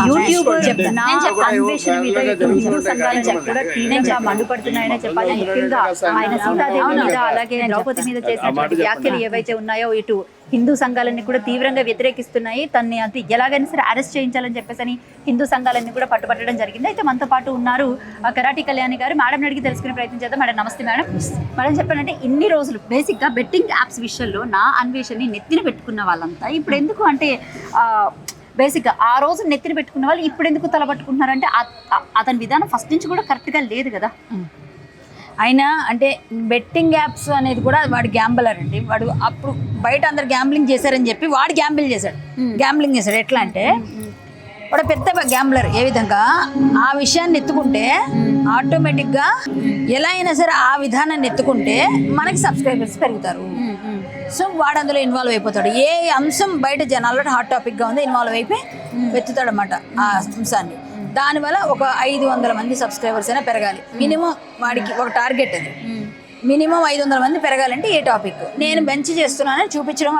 YouTuber అన్వేషణ మీద హిందూ సంఘాలను కూడా తీవ్రంగా మండిపడుతున్నాయని చెప్పాలి. ముఖ్యంగా ఆయన సీతాదేవి మీద అలాగే ద్రౌపది మీద చేసినటువంటి వ్యాఖ్యలు ఏవైతే ఉన్నాయో ఇటు హిందూ సంఘాలన్నీ కూడా తీవ్రంగా వ్యతిరేకిస్తున్నాయి. తనని అది ఎలాగైనా సరే అరెస్ట్ చేయించాలని చెప్పేసి హిందూ సంఘాలన్నీ కూడా పట్టుబట్టడం జరిగింది. అయితే మనతో పాటు ఉన్నారు కరాటి కళ్యాణి గారు. మేడం అడిగి తెలుసుకునే ప్రయత్నం చేద్దాం. మేడం నమస్తే. మేడం చెప్పాలంటే ఇన్ని రోజులు బేసిక్గా బెట్టింగ్ యాప్స్ విషయంలో నా అన్వేషణని నెత్తిన పెట్టుకున్న వాళ్ళంతా ఇప్పుడు ఎందుకు అంటే బేసిక్గా ఆ రోజు నెత్తిన పెట్టుకున్న వాళ్ళు ఇప్పుడు ఎందుకు తలపట్టుకుంటున్నారంటే అతని విధానం ఫస్ట్ నుంచి కూడా కరెక్ట్గా లేదు కదా. అయినా అంటే బెట్టింగ్ యాప్స్ అనేది కూడా వాడు గ్యాంబలర్ అండి. వాడు అప్పుడు బయట అందరు గ్యాంబ్లింగ్ చేశారని చెప్పి వాడు గ్యాంబ్లింగ్ చేశాడు. ఎట్లా అంటే వాడు పెద్ద గ్యాంబ్లర్. ఏ విధంగా ఆ విషయాన్ని ఎత్తుకుంటే ఆటోమేటిక్గా ఎలా అయినా సరే ఆ విధానాన్ని ఎత్తుకుంటే మనకి సబ్స్క్రైబర్స్ పెరుగుతారు. సో వాడు అందులో ఇన్వాల్వ్ అయిపోతాడు. ఏ అంశం బయట జనాల్లో హాట్ టాపిక్గా ఉందో ఇన్వాల్వ్ అయిపోయి వెతుతాడు అన్నమాట ఆ అంశాన్ని. దానివల్ల ఒక 500 మంది సబ్స్క్రైబర్స్ అయినా పెరగాలి మినిమం. వాడికి ఒక టార్గెట్ అది. మినిమం 500 మంది పెరగాలంటే ఏ టాపిక్ నేను బెంచ్ చేస్తున్నానని చూపించడం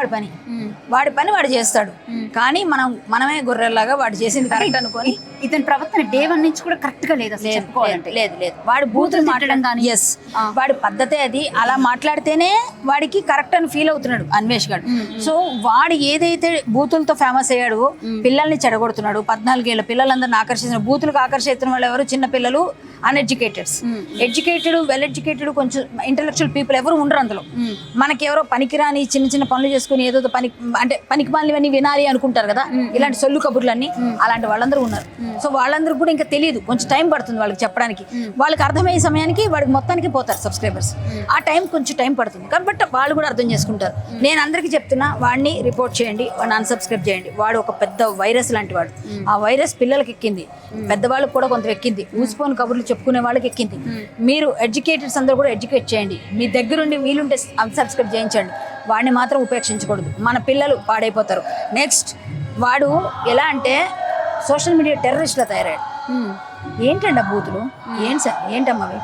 వాడి పని వాడు చేస్తాడు. కానీ మనమే గొర్రెల్లాగా వాడు చేసింది కరెక్ట్ అనుకొని ఇతని ప్రవర్తన డే 1 నుంచి కూడా కరెక్ట్ గా లేదు. లేదు వాడు బూతులు మాట్లాడడం కానీ వాడి పద్ధతే అది. అలా మాట్లాడితేనే వాడికి కరెక్ట్ అని ఫీల్ అవుతున్నాడు అన్వేష్ గారు. సో వాడు ఏదైతే బూతులతో ఫేమస్ అయ్యాడు, పిల్లల్ని చెడగొడుతున్నాడు. 14 ఏళ్ళ పిల్లలందరిని ఆకర్షిస్తున్న బూతులకు ఆకర్షిస్తున్న వాళ్ళు ఎవరు? చిన్న పిల్లలు, అన్ఎడ్యుకేటెడ్స్. ఎడ్యుకేటెడ్, వెల్ ఎడ్యుకేటెడ్, కొంచెం ఇంటలెక్చువల్ పీపుల్ ఎవరు ఉండరు అందులో. మనకి ఎవరో పనికిరాని చిన్న పనులు చేసుకుని ఏదో పనికి పనులు వినాలి అనుకుంటారు కదా, ఇలాంటి సొల్లు కబుర్లన్నీ. అలాంటి వాళ్ళందరూ ఉన్నారు. సో వాళ్ళందరూ కూడా ఇంకా తెలియదు, కొంచెం టైం పడుతుంది వాళ్ళకి చెప్పడానికి. వాళ్ళకి అర్థమయ్యే సమయానికి వాడికి మొత్తానికి పోతారు సబ్స్క్రైబర్స్. ఆ కొంచెం టైం పడుతుంది కాబట్టి వాళ్ళు కూడా అర్థం చేసుకుంటారు. నేను అందరికీ చెప్తున్నా, వాడిని రిపోర్ట్ చేయండి, వాడిని అన్సబ్స్క్రైబ్ చేయండి. వాడు ఒక పెద్ద వైరస్ లాంటి వాడు. ఆ వైరస్ పిల్లలకి ఎక్కింది, పెద్దవాళ్ళకి కూడా కొంత ఎక్కింది, ఊసిపోని కబుర్లు చెప్పుకునే వాళ్ళకి ఎక్కింది. మీరు ఎడ్యుకేటెడ్స్ అందరూ కూడా ఎడ్యుకేట్ చేయండి. మీ దగ్గరుండి వీలుంటే అన్సబ్స్క్రైబ్ చేయించండి. వాడిని మాత్రం ఉపేక్షించకూడదు. మన పిల్లలు పాడైపోతారు. నెక్స్ట్ వాడు ఎలా అంటే సోషల్ మీడియా టెర్రరిస్ట్లా తయారయ్యాడు. ఏంటండి బూతులు ఏంటమ్మా అవి?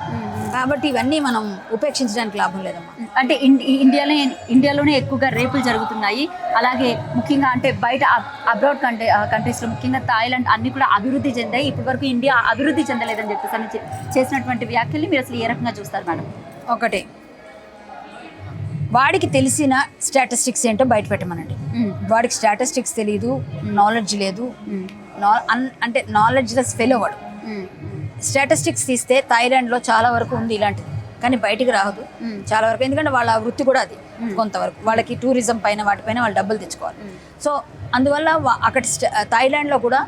కాబట్టి ఇవన్నీ మనం ఉపేక్షించడానికి లాభం లేదమ్మా. అంటే ఇండియాలోనే ఎక్కువగా రేపులు జరుగుతున్నాయి. అలాగే ముఖ్యంగా అంటే బయట అబ్రాడ్ కంట్రీస్లో ముఖ్యంగా థాయిలాండ్ అన్ని కూడా అభివృద్ధి చెందాయి. ఇప్పటి వరకు ఇండియా అభివృద్ధి చెందలేదని చెప్పేసి చేసినటువంటి వ్యాఖ్యల్ని మీరు అసలు ఏ రకంగా చూస్తారు మేడం? ఒకటే, వాడికి తెలిసిన స్టాటిస్టిక్స్ ఏంటో బయట పెట్టమనండి. వాడికి స్టాటిస్టిక్స్ తెలియదు, నాలెడ్జ్ లేదు. అంటే నాలెడ్జ్లెస్ ఫెలో వాడు. స్టాటిస్టిక్స్ తీస్తే థాయిలాండ్లో చాలా వరకు ఉంది ఇలాంటిది, కానీ బయటికి రాదు చాలా వరకు. ఎందుకంటే వాళ్ళ వృత్తి కూడా అది. కొంతవరకు వాళ్ళకి టూరిజం పైన వాటిపైన వాళ్ళు డబ్బులు తెచ్చుకోవాలి. సో అందువల్ల అక్కడ థాయిలాండ్లో కూడా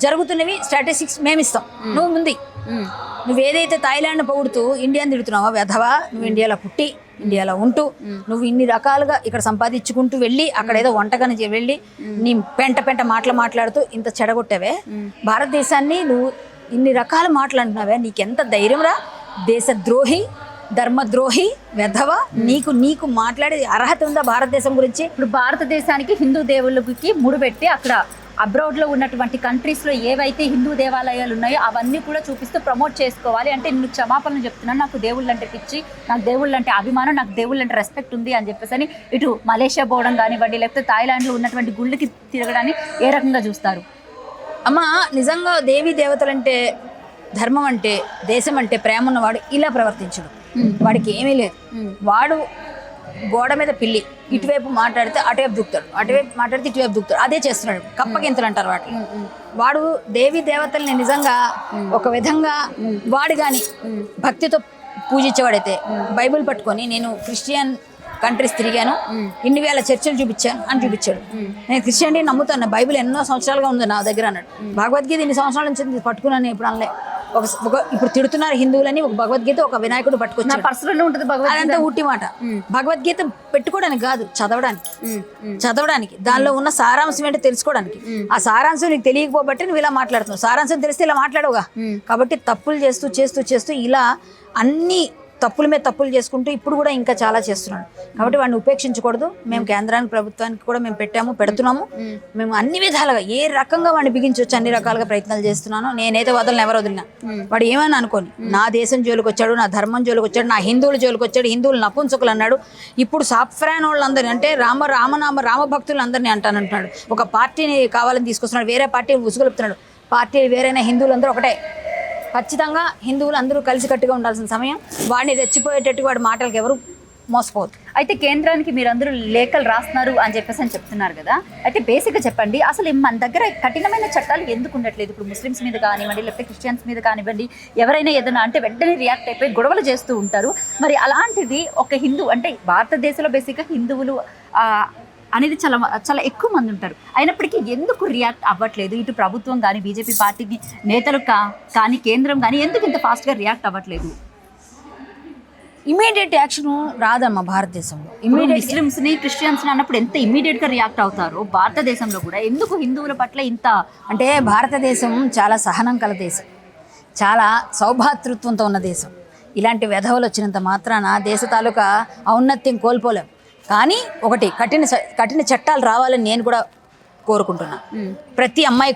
జరుగుతున్నవి స్టాటిస్టిక్స్ మేము ఇస్తాం, నువ్వు ముందు. నువ్వు ఏదైతే థాయిలాండ్ పొగుడుతూ ఇండియాని తిడుతున్నావో వెధవా, నువ్వు ఇండియాలో పుట్టి ఇండియాలో ఉంటూ నువ్వు ఇన్ని రకాలుగా ఇక్కడ సంపాదించుకుంటూ వెళ్ళి అక్కడ ఏదో వంటకని వెళ్ళి నీ పెంట మాట్లాడుతూ ఇంత చెడగొట్టావే భారతదేశాన్ని. నువ్వు ఇన్ని రకాల మాట్లాడుతున్నావే, నీకెంత ధైర్యం రా? దేశద్రోహి, ధర్మద్రోహి, వెధవ. నీకు మాట్లాడే అర్హత ఉందా భారతదేశం గురించి? ఇప్పుడు భారతదేశానికి హిందూ దేవుళ్ళకి ముడిపెట్టి అక్కడ అబ్రాడ్లో ఉన్నటువంటి కంట్రీస్లో ఏవైతే హిందూ దేవాలయాలు ఉన్నాయో అవన్నీ కూడా చూపిస్తూ ప్రమోట్ చేసుకోవాలి. అంటే నేను క్షమాపణలు చెప్తున్నాను, నాకు దేవుళ్ళు అంటే పిచ్చి, నాకు దేవుళ్ళు అంటే అభిమానం, నాకు దేవుళ్ళు అంటే రెస్పెక్ట్ ఉంది అని చెప్పేసి ఇటు మలేషియా పోవడం కానివ్వండి, లేకపోతే థాయిలాండ్లో ఉన్నటువంటి గుళ్ళకి తిరగడాన్ని ఏ రకంగా చూస్తారు? అమ్మ, నిజంగా దేవీ దేవతలంటే, ధర్మం అంటే, దేశం అంటే ప్రేమ ఉన్నవాడు ఇలా ప్రవర్తించడు. వాడికి ఏమీ లేదు. వాడు గోడ మీద పిల్లి, ఇటువైపు మాట్లాడితే అటువైపు దూకుతాడు, అటువైపు మాట్లాడితే ఇటువైపు దూకుతాడు. అదే చేస్తున్నాడు. కప్పగింతలు అంటారు వాటిని. వాడు దేవీ దేవతల్ని నిజంగా ఒక విధంగా వాడు కానీ భక్తితో పూజించేవాడైతే బైబిల్ పట్టుకొని నేను క్రిస్టియన్ కంట్రీస్ తిరిగాను, ఇన్ని వేల చర్చలు చూపించాను అని చూపించాడు. నేను క్రిస్టియానిటీ నమ్ముతాను, బైబిల్ ఎన్నో సంవత్సరాలుగా ఉంది నా దగ్గర అన్నాడు. భగవద్గీత ఇన్ని సంవత్సరాల నుంచి పట్టుకున్నాను ఇప్పుడు అనలే. ఇప్పుడు తిడుతున్నారు హిందువులని, ఒక భగవద్గీత ఒక వినాయకుడు పట్టుకొచ్చాడు. పర్సనల్ ఉంటుంది అదంతా ఊటి మాట. భగవద్గీత పెట్టుకోవడానికి కాదు, చదవడానికి. దానిలో ఉన్న సారాంశం ఏంటో తెలుసుకోవడానికి. ఆ సారాంశం నీకు తెలియకపోబట్టి నువ్వు ఇలా మాట్లాడుతున్నావు. సారాంశం తెలిస్తే ఇలా మాట్లాడవుగా. కాబట్టి తప్పులు చేస్తూ ఇలా అన్ని తప్పుల మీద తప్పులు చేసుకుంటూ ఇప్పుడు కూడా ఇంకా చాలా చేస్తున్నాడు. కాబట్టి వాడిని ఉపేక్షించకూడదు. మేము కేంద్రానికి, ప్రభుత్వానికి కూడా మేము పెడుతున్నాము. మేము అన్ని విధాలుగా ఏ రకంగా వాడిని బిగించవచ్చు అన్ని రకాలుగా ప్రయత్నాలు చేస్తున్నాను. నేనైతే ఎవరు వదిలినా వాడు ఏమని అనుకోని, నా దేశం జోలికి వచ్చాడు, నా ధర్మం జోలికి వచ్చాడు, నా హిందువుల జోలికి వచ్చాడు, హిందువులు నపుంసకులు అన్నాడు. ఇప్పుడు సాఫ్రాన్ వాళ్ళందరినీ అంటే రామ భక్తులు అందరినీ అంటానంటున్నాడు. ఒక పార్టీని కావాలని తీసుకొస్తున్నాడు, వేరే పార్టీని ఉసుగొలుపుతున్నాడు. పార్టీలు వేరైనా హిందువులందరూ ఒకటే. ఖచ్చితంగా హిందువులు అందరూ కలిసికట్టుగా ఉండాల్సిన సమయం. వాడిని రెచ్చిపోయేటట్టుగా వాడి మాటలకు ఎవరు మోసపోవద్దు. అయితే కేంద్రానికి మీరందరూ లేఖలు రాస్తున్నారు అని చెప్పేసి అని చెప్తున్నారు కదా, అయితే బేసిక్గా చెప్పండి, అసలు మన దగ్గర కఠినమైన చట్టాలు ఎందుకు ఉండట్లేదు? ఇప్పుడు ముస్లిమ్స్ మీద కానివ్వండి, లేకపోతే క్రిస్టియన్స్ మీద కానివ్వండి, ఎవరైనా ఏదైనా అంటే వెంటనే రియాక్ట్ అయిపోయి గొడవలు చేస్తూ ఉంటారు. మరి అలాంటిది ఒక హిందూ అంటే భారతదేశంలో బేసిక్గా హిందువులు అనేది చాలా చాలా ఎక్కువ మంది ఉంటారు. అయినప్పటికీ ఎందుకు రియాక్ట్ అవ్వట్లేదు? ఇటు ప్రభుత్వం కానీ, బీజేపీ పార్టీకి నేతలు కానీ, కేంద్రం కానీ ఎందుకు ఇంత ఫాస్ట్గా రియాక్ట్ అవ్వట్లేదు? ఇమీడియట్ యాక్షన్ రాదమ్మా భారతదేశంలో. ముస్లిమ్స్ని క్రిస్టియన్స్ని అన్నప్పుడు ఎంత ఇమీడియట్గా రియాక్ట్ అవుతారో భారతదేశంలో కూడా ఎందుకు హిందువుల పట్ల ఇంత? అంటే భారతదేశం చాలా సహనం కల దేశం, చాలా సౌభాతృత్వంతో ఉన్న దేశం. ఇలాంటి వెధవలు వచ్చినంత మాత్రాన దేశ తాలూకా ఔన్నత్యం కోల్పోలేం. కానీ ఒకటి కఠిన చట్టాలు రావాలని నేను కూడా కోరుకుంటున్నా. ప్రతి అమ్మాయి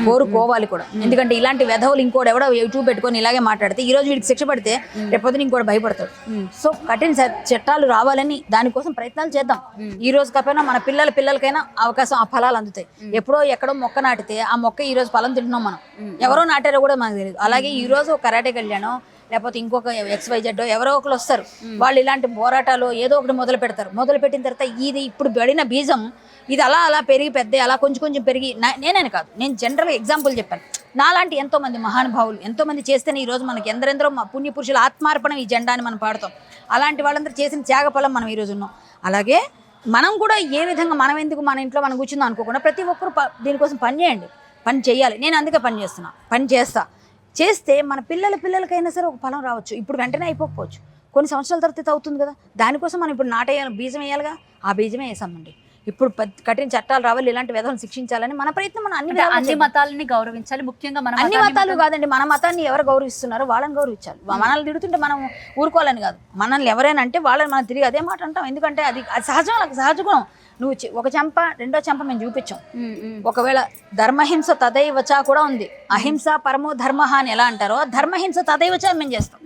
కోరుకోవాలి కూడా. ఎందుకంటే ఇలాంటి వెధవులు ఇంకోటి ఎవడో యూట్యూబ్ పెట్టుకొని ఇలాగే మాట్లాడితే ఈ రోజు వీడికి శిక్ష పడితే రేపొద్దున ఇంకోటి భయపడతాడు. సో కఠిన చట్టాలు రావాలని దానికోసం ప్రయత్నాలు చేద్దాం. ఈ రోజు కాకపోయినా మన పిల్లలకైనా అవకాశం, ఆ ఫలాలు అందుతాయి. ఎప్పుడో ఎక్కడో మొక్క నాటితే ఆ మొక్క ఈ రోజు ఫలం తింటున్నాం మనం. ఎవరో నాటారో కూడా మనకు తెలియదు. అలాగే ఈ రోజు కరాటేకి వెళ్ళాను, లేకపోతే ఇంకొక XYZ ఎవరో ఒకరు వస్తారు, వాళ్ళు ఇలాంటి పోరాటాలు ఏదో ఒకటి మొదలు పెట్టిన తర్వాత ఇది ఇప్పుడు పడిన బీజం ఇది అలా పెరిగి పెద్ద అలా కొంచెం పెరిగి నేనని కాదు, నేను జనరల్గా ఎగ్జాంపుల్ చెప్పాను. నాలాంటి ఎంతోమంది మహానుభావులు ఎంతోమంది చేస్తేనే ఈరోజు మనకి ఎందరెందరో పుణ్యపురుషుల ఆత్మార్పణ ఈ జెండాని మనం పాడుతాం. అలాంటి వాళ్ళందరూ చేసిన త్యాగఫలం మనం ఈరోజు ఉన్నాం. అలాగే మనం కూడా ఏ విధంగా మనం ఎందుకు మన ఇంట్లో మనం కూర్చుందాం అనుకోకుండా ప్రతి ఒక్కరు దీనికోసం పని చేయాలి. నేను అందుకే పని చేస్తే మన పిల్లలకైనా సరే ఒక ఫలం రావచ్చు. ఇప్పుడు వెంటనే అయిపోకపోవచ్చు, కొన్ని సంవత్సరాల తర్వాత అవుతుంది కదా. దానికోసం మనం ఇప్పుడు నాటేయాలి, బీజం వేయాలిగా. ఆ బీజమే వేసామండి. ఇప్పుడు కఠిన చట్టాలు రావాలి, ఇలాంటి వ్యధలను శిక్షించాలని మన ప్రయత్నం. మనం అన్ని మతాలని గౌరవించాలి, ముఖ్యంగా మనం అన్ని మతాలు కాదండి, మన మతాన్ని ఎవరు గౌరవిస్తున్నారో వాళ్ళని గౌరవించాలి. మనల్ని తిడుతుంటే మనం ఊరుకోవాలని కాదు. మనల్ని ఎవరైనా అంటే వాళ్ళని మనం తిరిగి అదే మాట అంటాం. ఎందుకంటే అది సహజ గుణం. నువ్వు ఒక చెంప రెండో చెంప మేము చూపించాం. ఒకవేళ ధర్మహింస తదైవచ కూడా ఉంది. అహింస పరమో ధర్మ అని ఎలా అంటారో ధర్మహింస తదైవచ మేము చేస్తాం.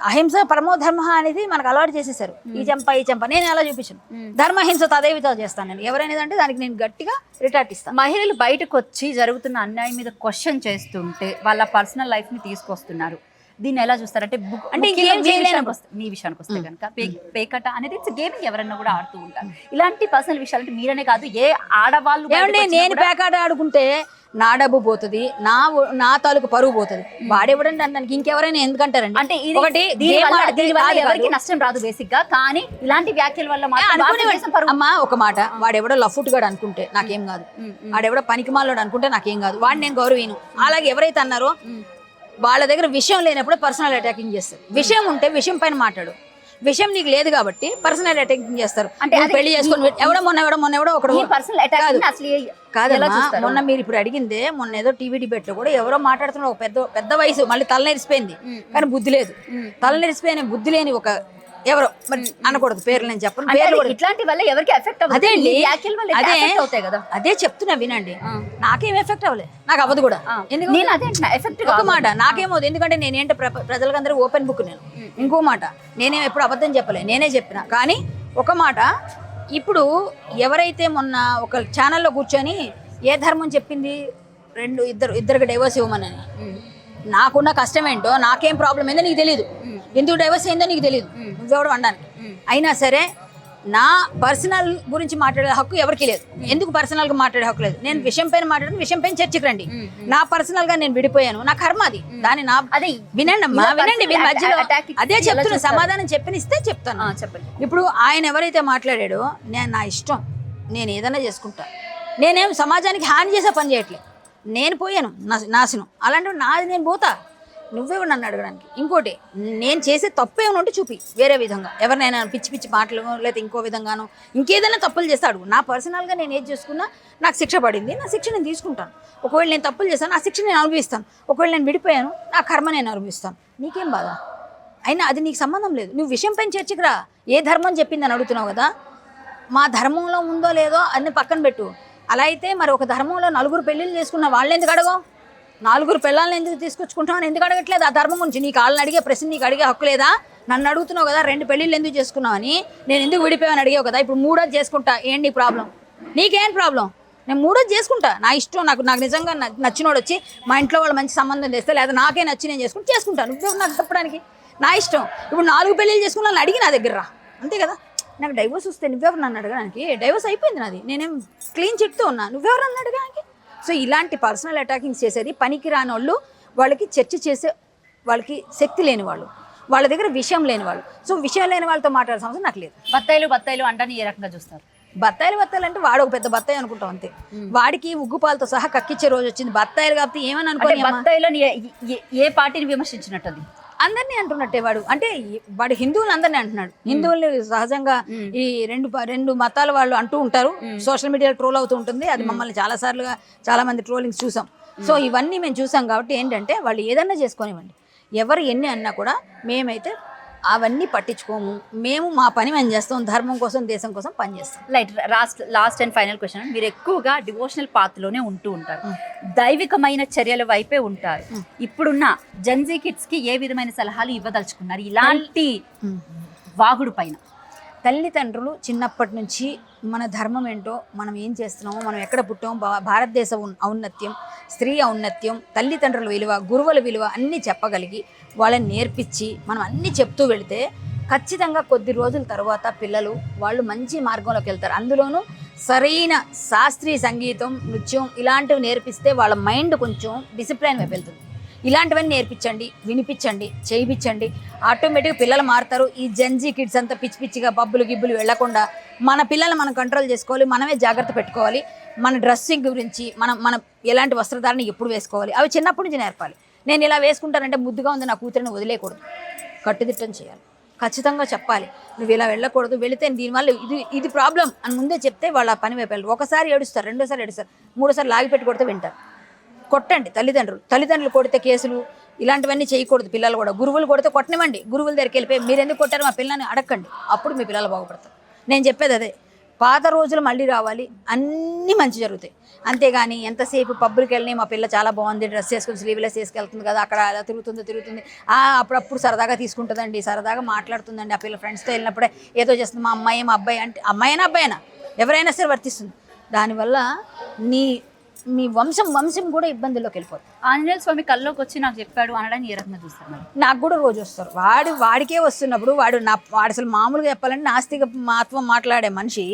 అహింస పరమో ధర్మ అనేది మనకు అలవాటు చేసేసారు. ఈ చెంప నేను ఎలా చూపించాను, ధర్మహింస తదైవచ చేస్తాను. నేను ఎవరైనా అంటే దానికి నేను గట్టిగా రిటార్ట్ ఇస్తాను. మహిళలు బయటకు వచ్చి జరుగుతున్న అన్యాయం మీద క్వశ్చన్ చేస్తుంటే వాళ్ళ పర్సనల్ లైఫ్ ని తీసుకొస్తున్నారు. దీన్ని ఎలా చూస్తారంటే అంటే మీ విషయానికి వస్తే కనుక పేకట అనేది గేమింగ్ ఎవరన్నా కూడా ఆడుతూ ఉంటారు. ఇలాంటి పర్సనల్ విషయాలు అంటే మీరనే కాదు, ఏ ఆడవాళ్ళు నేను పేకాట ఆడుకుంటే నా డబ్బు పోతుంది, నా తాలూకు పరువు పోతుంది. వాడెవడండి దానికి ఇంకెవరైనా ఎందుకంటారండి? అంటే ఒకటి ఎవరికి నష్టం రాదు బేసిక్ గా, కానీ ఇలాంటి వ్యాఖ్యల వల్ల అమ్మా ఒక మాట, వాడెవడో లఫుట్ గాడు అనుకుంటే నాకేం కాదు, వాడెవడో పనికిమాలోడు అనుకుంటే నాకేం కాదు, వాడు నేను గౌరవీను. అలాగే ఎవరైతే అన్నారో వాళ్ళ దగ్గర విషయం లేనప్పుడు పర్సనల్ అటాకింగ్ చేస్తారు. విషయం ఉంటే విషయం పైన మాట్లాడు. విషయం నీకు లేదు కాబట్టి పర్సనల్ అటాకింగ్ చేస్తారు. అంటే పెళ్లి చేసుకొని మొన్న ఒకడు కాదమ్మా. మొన్న మీరు ఇప్పుడు అడిగిందే, మొన్న ఏదో టీవీ డిబేట్ లో కూడా ఎవరో మాట్లాడుతున్నారు. ఒక పెద్ద వయసు, మళ్ళీ తలనెరిసిపోయింది కానీ బుద్ధి లేదు. తలనెరిసిపోయిన బుద్ధి లేని ఒక ఎవరో మరి అనకూడదు పేర్లు, నేను చెప్పను పేర్లు. ఇట్లాంటి వల్ల ఎవరికి ఎఫెక్ట్ అవ్వదు. అదే చెప్తున్నా వినండి. నాకేం ఎఫెక్ట్ అవ్వలేదు, నాకు అవ్వదు కూడా. ఒక మాట నాకేమవుతుంది, ఎందుకంటే నేనేంటి ప్రజలకందరూ ఓపెన్ బుక్. నేను ఇంకో మాట, నేనేం ఎప్పుడు అబద్ధం చెప్పలే, నేనే చెప్పిన. కానీ ఒక మాట, ఇప్పుడు ఎవరైతే మొన్న ఒక ఛానల్లో కూర్చొని ఏ ధర్మం చెప్పింది, ఇద్దరికి డైవర్స్ ఇవ్వమని, నాకున్న కష్టం ఏంటో, నాకేం ప్రాబ్లం ఏందో నీకు తెలియదు, ఎందుకు డైవర్స్ అయిందో నీకు తెలియదు, నువ్వెవడు అనడానికి. అయినా సరే నా పర్సనల్ గురించి మాట్లాడే హక్కు ఎవరికి లేదు. ఎందుకు పర్సనల్గా మాట్లాడే హక్కు లేదు? నేను విషయం పైన మాట్లాడిన విషయం పైన చర్చకు రండి. నా పర్సనల్గా నేను విడిపోయాను, నా కర్మ అది. దాన్ని వినండి అమ్మా, వినండి. మీ మధ్యలో అదే చెప్తున్నా, సమాధానం చెప్పనిస్తే చెప్తాను. చెప్పండి. ఇప్పుడు ఆయన ఎవరైతే మాట్లాడాడో, నా ఇష్టం, నేను ఏదైనా చేసుకుంటా. నేనేం సమాజానికి హాని చేసే పని చేయట్లేదు. నేను పోయాను నాశనం, అలాంటి నాది నేను పోతా, నువ్వెవరు నన్ను అడగడానికి? ఇంకోటి, నేను చేసే తప్పు ఏమైనా ఉంటే చూపి, వేరే విధంగా ఎవరినైనా పిచ్చి మాటలు లేకపోతే ఇంకో విధంగానో ఇంకేదైనా తప్పులు చేస్తాడు. నా పర్సనల్గా నేను ఏది చేసుకున్నా నాకు శిక్ష పడింది, నా శిక్ష నేను తీసుకుంటాను. ఒకవేళ నేను తప్పులు చేస్తాను, నా శిక్ష నేను అనుభవిస్తాను. ఒకవేళ నేను విడిపోయాను, నా కర్మ నేను అనుభవిస్తాను. నీకేం బాధ? అయినా అది నీకు సంబంధం లేదు. నువ్వు విషయం పైన చర్చకు రా. ఏ ధర్మం చెప్పిందని అడుగుతున్నావు కదా, మా ధర్మంలో ఉందో లేదో అన్ని పక్కన పెట్టు. అలా అయితే మరి ఒక ధర్మంలో 4 పెళ్ళిళ్ళు చేసుకున్న వాళ్ళని ఎందుకు అడగవు? 4 పిల్లల్ని ఎందుకు తీసుకొచ్చుకుంటామని ఎందుకు అడగట్లేదు? ఆ ధర్మం గురించి నీకు వాళ్ళని అడిగే ప్రశ్న నీకు అడిగే హక్కు లేదా? నన్ను అడుగుతున్నావు కదా 2 పెళ్ళిళ్ళు ఎందుకు చేసుకున్నావు అని, నేను ఎందుకు విడిపోయావని అడిగావు కదా. ఇప్పుడు 3వ చేసుకుంటా, ఏంటి నీ ప్రాబ్లం? నీకేం ప్రాబ్లం? నేను మూడోది చేసుకుంటా, నా ఇష్టం. నాకు నిజంగా నచ్చినోడు వచ్చి మా ఇంట్లో వాళ్ళు మంచి సంబంధం చేస్తే, లేదా నాకే నచ్చి నేను చేసుకుంటాను. నువ్వెవరు నాకు చెప్పడానికి? నా ఇష్టం. ఇప్పుడు 4 పెళ్ళిళ్ళు చేసుకున్నా అడిగి నా దగ్గర రా, అంతే కదా. నాకు డైవర్స్ వస్తే నువ్వెవరు నన్ను అడగడానికి? డైవర్స్ అయిపోయింది నాది, నేనేం క్లీన్ చిట్తో ఉన్నా, నువ్వెవరు నన్ను అడగడానికి? సో ఇలాంటి పర్సనల్ అటాకింగ్స్ చేసేది పనికి రాని వాళ్ళు, వాళ్ళకి చర్చ చేసే వాళ్ళకి శక్తి లేని వాళ్ళు, వాళ్ళ దగ్గర విషయం లేని వాళ్ళు. సో విషయం లేని వాళ్ళతో మాట్లాడే సమస్య నాకు లేదు. బత్తాయిలు అంటే ఏ రకంగా చూస్తారు? బత్తాయిలు అంటే వాడు ఒక పెద్ద బత్తాయి అనుకుంటాం అంతే. వాడికి ఉగ్గుపాలతో సహా కక్కిచ్చే రోజు వచ్చింది. బత్తాయిలు కాబట్టి ఏమని అనుకోని బత్తాయిలో ఏ పార్టీని విమర్శించినట్టు? అది అందరినీ అంటున్నట్టే వాడు. అంటే వాడు హిందువులు అందరినీ అంటున్నాడు. హిందువుల్ని సహజంగా ఈ రెండు మతాల వాళ్ళు అంటూ ఉంటారు. సోషల్ మీడియాలో ట్రోల్ అవుతూ ఉంటుంది. అది మమ్మల్ని చాలా మంది ట్రోలింగ్స్ చూసాం. సో ఇవన్నీ మేము చూసాం కాబట్టి ఏంటంటే వాళ్ళు ఏదన్నా చేసుకోనివ్వండి, ఎవరు ఎన్ని అన్నా కూడా మేమైతే అవన్నీ పట్టించుకోము. మేము మా పని మేము చేస్తాం, ధర్మం కోసం దేశం కోసం పనిచేస్తాం. లాస్ట్ అండ్ ఫైనల్ క్వశ్చన్, మీరు ఎక్కువగా డివోషనల్ పాత్రలోనే ఉంటూ ఉంటారు, దైవికమైన చర్యల వైపే ఉంటారు. ఇప్పుడున్న జెన్జీ కిడ్స్ కి ఏ విధమైన సలహాలు ఇవ్వదలుచుకున్నారు ఇలాంటి వాగుడు పైన? తల్లిదండ్రులు చిన్నప్పటి నుంచి మన ధర్మం ఏంటో, మనం ఏం చేస్తున్నామో, మనం ఎక్కడ పుట్టామో, భారతదేశ ఔన్నత్యం, స్త్రీ ఔన్నత్యం, తల్లిదండ్రుల విలువ, గురువుల విలువ అన్నీ చెప్పగలిగి వాళ్ళని నేర్పించి మనం అన్నీ చెప్తూ వెళితే ఖచ్చితంగా కొద్ది రోజుల తర్వాత పిల్లలు వాళ్ళు మంచి మార్గంలోకి వెళ్తారు. అందులోనూ సరైన శాస్త్రీయ సంగీతం, నృత్యం ఇలాంటివి నేర్పిస్తే వాళ్ళ మైండ్ కొంచెం డిసిప్లైన్ వైపు వెళ్తుంది. ఇలాంటివన్నీ నేర్పించండి, వినిపించండి, చేయించండి, ఆటోమేటిక్గా పిల్లలు మారుతారు. ఈ జెన్జీ కిడ్స్ అంతా పిచ్చిగా పబ్బులు గిబ్బులు వెళ్లకుండా మన పిల్లల్ని మనం కంట్రోల్ చేసుకోవాలి, మనమే జాగ్రత్త పెట్టుకోవాలి. మన డ్రెస్సింగ్ గురించి మనం ఎలాంటి వస్త్రధారణ ఎప్పుడు వేసుకోవాలి అవి చిన్నప్పటి నుంచి నేర్పాలి. నేను ఇలా వేసుకుంటానంటే ముద్దుగా ఉంది నా కూతురిని వదిలేయకూడదు, కట్టుదిట్టం చేయాలి, ఖచ్చితంగా చెప్పాలి. నువ్వు ఇలా వెళ్ళకూడదు, వెళితే దీనివల్ల ఇది ప్రాబ్లం అని ముందే చెప్తే వాళ్ళు ఆ పని వైపు వెళ్ళరు. ఒకసారి ఏడుస్తారు, రెండోసారి ఏడుస్తారు, మూడోసారి లాగిపెట్టి కొడితే వింటారు. కొట్టండి తల్లిదండ్రులు కొడితే కేసులు ఇలాంటివన్నీ చేయకూడదు. పిల్లలు కూడా గురువులు కొడితే కొట్టనివ్వండి, గురువుల దగ్గరికి వెళ్ళిపోయి మీరు ఎందుకు కొట్టారు మా పిల్లల్ని అడగండి, అప్పుడు మీ పిల్లలు బాగుపడతారు. నేను చెప్పేది అదే, పాత రోజులు మళ్ళీ రావాలి, అన్నీ మంచి జరుగుతాయి. అంతేగాని ఎంతసేపు పబ్బులకి వెళ్ళి మా పిల్ల చాలా బాగుంది, డ్రెస్ వేసుకుని స్లీవ్లెస్ వేసుకెళ్తుంది కదా, అక్కడ అలా తిరుగుతుంది, అప్పుడప్పుడు సరదాగా తీసుకుంటుందండి, సరదాగా మాట్లాడుతుందండి, ఆ పిల్ల ఫ్రెండ్స్తో వెళ్ళినప్పుడే ఏదో చేస్తుంది, మా అబ్బాయి అంటే అమ్మాయినా అబ్బాయినా ఎవరైనా సరే వర్తిస్తుంది. దానివల్ల మీ వంశం కూడా ఇబ్బందుల్లోకి వెళ్ళిపోతుంది. ఆంజనేయ స్వామి కల్లోకి వచ్చి నాకు చెప్పాడు అనడానికి ఏ రకంగా చూస్తారు? నాకు కూడా రోజు వస్తారు. వాడికే వస్తున్నప్పుడు వాడు అసలు మామూలుగా చెప్పాలంటే నాస్తిక మాత్వం మాట్లాడే మనిషి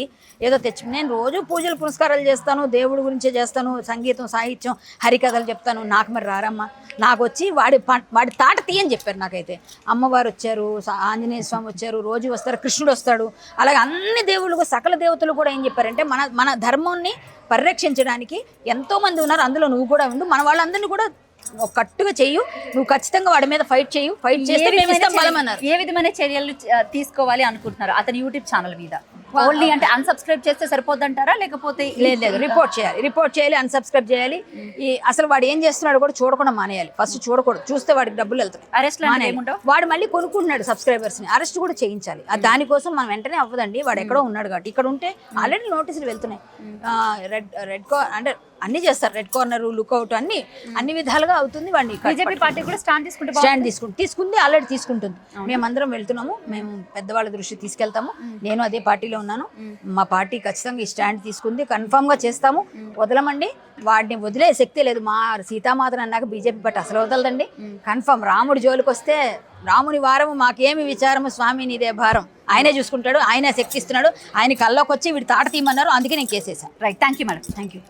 ఏదో నేను రోజు పూజలు పునస్కారాలు చేస్తాను, దేవుడి గురించే చేస్తాను, సంగీతం సాహిత్యం హరికథలు చెప్తాను, నాకు మరి రారమ్మా. నాకు వచ్చి వాడి తాట తీయని చెప్పారు. నాకైతే అమ్మవారు వచ్చారు, ఆంజనేయ స్వామి వచ్చారు, రోజు వస్తారు, కృష్ణుడు వస్తాడు, అలాగే అన్ని దేవుళ్ళు సకల దేవతలు కూడా ఏం చెప్పారంటే మన ధర్మాన్ని పరిరక్షించడానికి ఎంతోమంది ఉన్నారు, అందులో నువ్వు కూడా ఉండు, మన వాళ్ళందరినీ కూడా కట్టుగా చెయ్యు, నువ్వు ఖచ్చితంగా వాడి మీద ఫైట్ చేస్తే మేము ఇస్తాం బలం అన్నారు. ఏ విధమైన చర్యలు తీసుకోవాలి అనుకుంటున్నారు అతని యూట్యూబ్ ఛానల్ మీద? ఓన్లీ అంటే అన్సబ్స్క్రైబ్ చేస్తే సరిపోద్దంటారా, లేకపోతే? లేదు, రిపోర్ట్ చేయాలి, అన్సబ్స్క్రైబ్ చేయాలి. అసలు వాడు ఏం చేస్తున్నాడు కూడా చూడకుండా మానేయాలి. ఫస్ట్ చూడకూడదు, చూస్తే వాడికి డబ్బులు వెళ్తాయి. అరెస్ట్ వాడు మళ్ళీ కొనుక్కుంటున్నాడు సబ్స్క్రైబర్స్ ని, అరెస్ట్ కూడా చేయించాలి. దానికోసం మనం వెంటనే అవ్వదండి, వాడు ఎక్కడో ఉన్నాడు కాబట్టి. ఇక్కడ ఉంటే ఆల్రెడీ నోటీసులు వెళ్తున్నాయి, రెడ్ అంటే అన్ని చేస్తారు, రెడ్ కార్నర్, లుక్అవుట్ అన్ని విధాలుగా అవుతుంది. వాడిని బీజేపీ పార్టీ కూడా స్టాండ్ తీసుకుంది, ఆల్రెడీ తీసుకుంటుంది. మేమందరం వెళ్తున్నాము, మేము పెద్దవాళ్ళ దృష్టి తీసుకెళ్తాము. నేను అదే పార్టీలో ఉన్నాను. మా పార్టీ ఖచ్చితంగా ఈ స్టాండ్ తీసుకుంది, కన్ఫామ్ గా చేస్తాము, వదలమండి. వాడిని వదిలే శక్తి లేదు. మా సీతామాతను అన్నాక బీజేపీ పార్టీ అసలు వదలదండి, కన్ఫామ్. రాముడి జోలికి వస్తే రాముని వారము మాకేమి విచారము, స్వామి నీదే భారం, ఆయనే చూసుకుంటాడు, ఆయనే శక్తి ఇస్తున్నాడు. ఆయన కల్లోకి వచ్చి వీడి తాట తీయమన్నారు, అందుకే నేను కేసేసాను. Right, thank you madam. Thank you.